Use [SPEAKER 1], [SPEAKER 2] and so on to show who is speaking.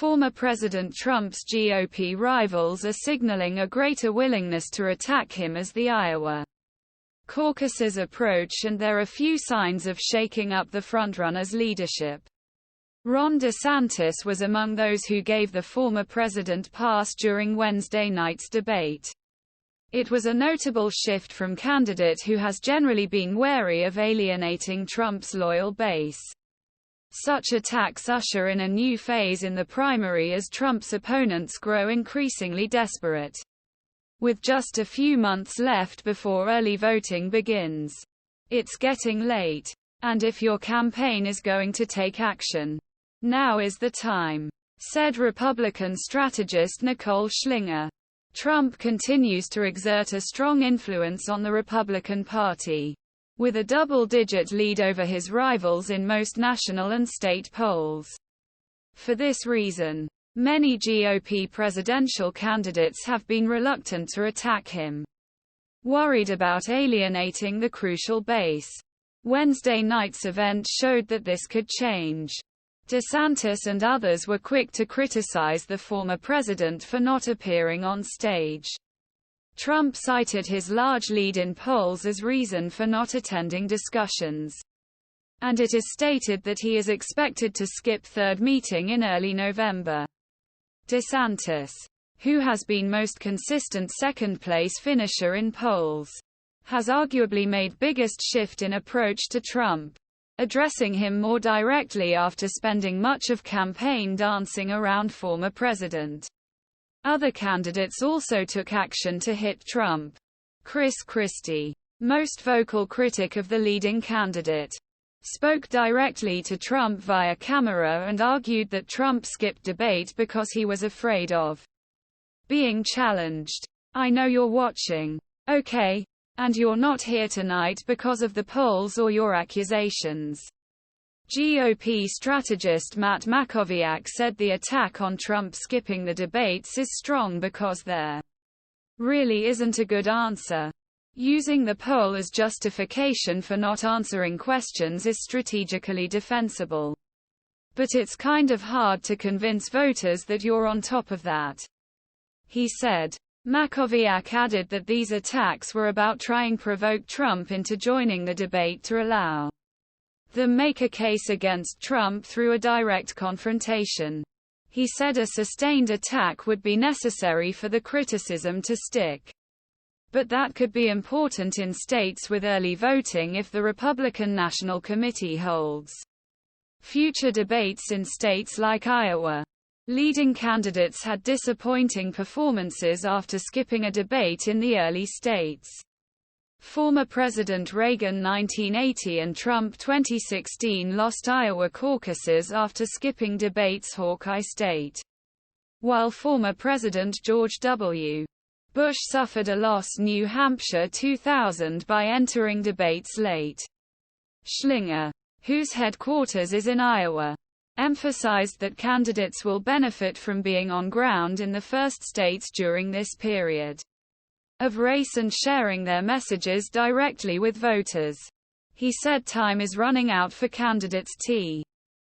[SPEAKER 1] Former President Trump's GOP rivals are signaling a greater willingness to attack him as the Iowa caucuses approach, and there are few signs of shaking up the frontrunner's leadership. Ron DeSantis was among those who gave the former president pass during Wednesday night's debate. It was a notable shift from candidate who has generally been wary of alienating Trump's loyal base. Such attacks usher in a new phase in the primary as Trump's opponents grow increasingly desperate. With just a few months left before early voting begins, it's getting late. And if your campaign is going to take action, now is the time, said Republican strategist Nicole Schlinger. Trump continues to exert a strong influence on the Republican Party, with a double-digit lead over his rivals in most national and state polls. For this reason, many GOP presidential candidates have been reluctant to attack him, worried about alienating the crucial base. Wednesday night's event showed that this could change. DeSantis and others were quick to criticize the former president for not appearing on stage. Trump cited his large lead in polls as reason for not attending discussions, and it is stated that he is expected to skip third meeting in early November. DeSantis, who has been most consistent second-place finisher in polls, has arguably made biggest shift in approach to Trump, addressing him more directly after spending much of campaign dancing around former president. Other candidates also took action to hit Trump. Christie, most vocal critic of the leading candidate, spoke directly to Trump via camera and argued that Trump skipped debate because he was afraid of being challenged. "I know you're watching. Okay. And you're not here tonight because of the polls or your accusations." GOP strategist Matt Mackowiak said the attack on Trump skipping the debates is strong because there really isn't a good answer. Using the poll as justification for not answering questions is strategically defensible. But it's kind of hard to convince voters that you're on top of that, he said. Mackowiak added that these attacks were about trying to provoke Trump into joining the debate to allow them make a case against Trump through a direct confrontation. He said a sustained attack would be necessary for the criticism to stick, but that could be important in states with early voting if the Republican National Committee holds future debates in states like Iowa. Leading candidates had disappointing performances after skipping a debate in the early states. Former President Reagan 1980 and Trump 2016 lost Iowa caucuses after skipping debates Hawkeye State, while former President George W. Bush suffered a loss New Hampshire 2000 by entering debates late. Schlinger, whose headquarters is in Iowa, emphasized that candidates will benefit from being on ground in the first states during this period of race and sharing their messages directly with voters. He said time is running out for candidates to